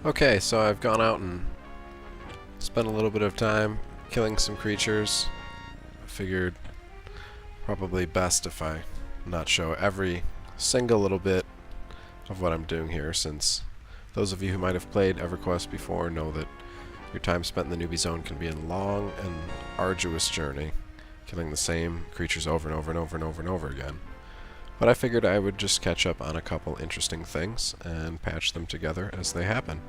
Okay, so I've gone out and spent a little bit of time killing some creatures. I figured probably best if I not show every single little bit of what I'm doing here, since those of you who might have played EverQuest before know that your time spent in the newbie zone can be a long and arduous journey, killing the same creatures over and over and over and over and over again. But I figured I would just catch up on a couple interesting things and patch them together as they happen.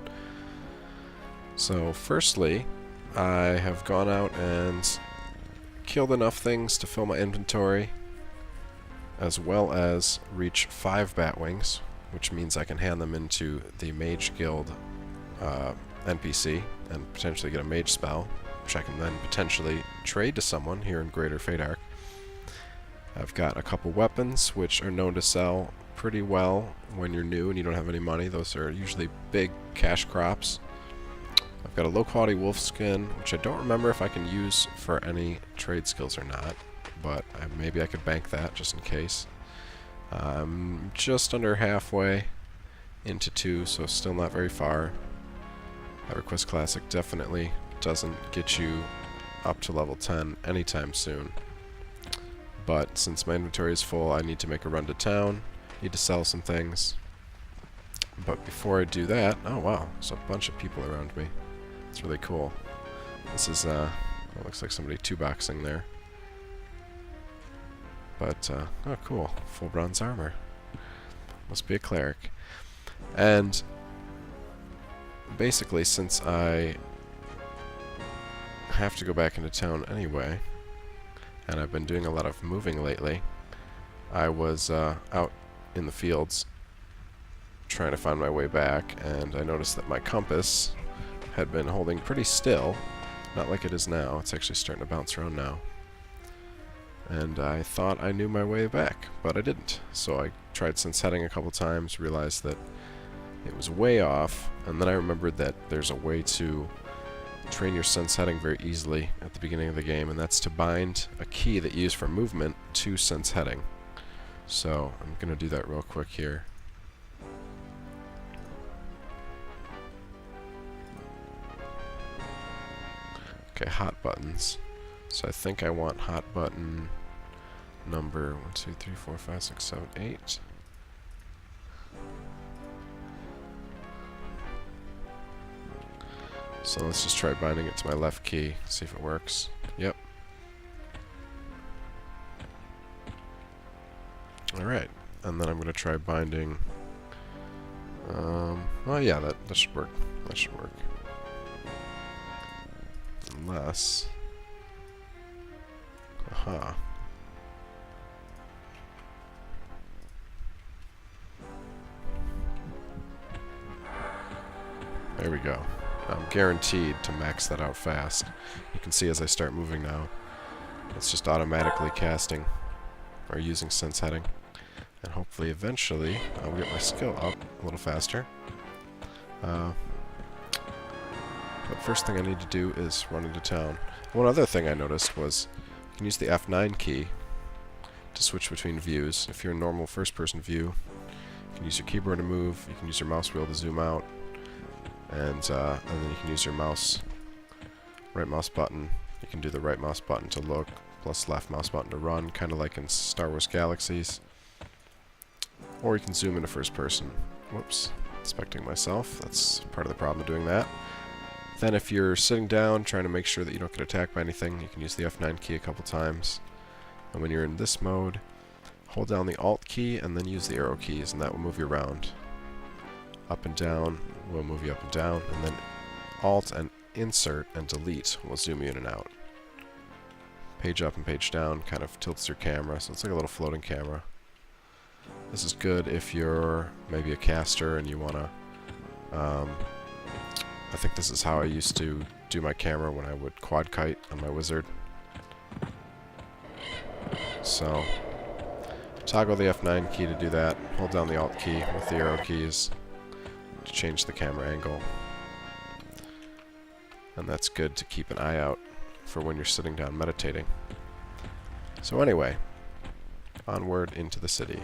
So firstly, I have gone out and killed enough things to fill my inventory, as well as reach 5 batwings, which means I can hand them into the Mage Guild NPC and potentially get a mage spell, which I can then potentially trade to someone here in Greater Fadark. I've got a couple weapons which are known to sell pretty well when you're new and you don't have any money. Those are usually big cash crops. I've got a low quality wolf skin, which I don't remember if I can use for any trade skills or not, but maybe I could bank that just in case. I'm just under halfway into 2, so still not very far. EverQuest Classic definitely doesn't get you up to level 10 anytime soon. But since my inventory is full, I need to make a run to town, need to sell some things. But before I do that, oh wow, there's a bunch of people around me. It's really cool. This is, it looks like somebody 2-boxing there. But, oh cool, full bronze armor. Must be a cleric. And basically, since I have to go back into town anyway, and I've been doing a lot of moving lately, I was out in the fields trying to find my way back, and I noticed that my compass had been holding pretty still, not like it is now. It's actually starting to bounce around now. And I thought I knew my way back, but I didn't. So I tried sense heading a couple times, realized that it was way off, and then I remembered that there's a way to train your sense heading very easily at the beginning of the game, and that's to bind a key that you use for movement to sense heading. So I'm going to do that real quick here. Okay, hot buttons. So I think I want hot button number 1, 2, 3, 4, 5, 6, 7, 8. So let's just try binding it to my left key, see if it works. Yep. Alright, and then I'm going to try binding... oh yeah, that should work. That should work. Unless... Aha. There we go. I'm guaranteed to max that out fast. You can see as I start moving now, it's just automatically casting or using sense heading. And hopefully eventually I'll get my skill up a little faster. But first thing I need to do is run into town. One other thing I noticed was you can use the F9 key to switch between views. If you're in normal first-person view, you can use your keyboard to move, you can use your mouse wheel to zoom out, and then you can use your right mouse button. You can do the right mouse button to look, plus left mouse button to run, kind of like in Star Wars Galaxies. Or you can zoom into first person. Whoops, inspecting myself. That's part of the problem of doing that. Then if you're sitting down trying to make sure that you don't get attacked by anything, you can use the F9 key a couple times. And when you're in this mode, hold down the Alt key and then use the arrow keys, and that will move you around. Up and down will move you up and down, and then Alt and Insert and Delete will zoom you in and out. Page up and page down kind of tilts your camera, so it's like a little floating camera. This is good if you're maybe a caster and you want to... I think this is how I used to do my camera when I would quad kite on my wizard. So, toggle the F9 key to do that. Hold down the Alt key with the arrow keys to change the camera angle. And that's good to keep an eye out for when you're sitting down meditating. So anyway, onward into the city.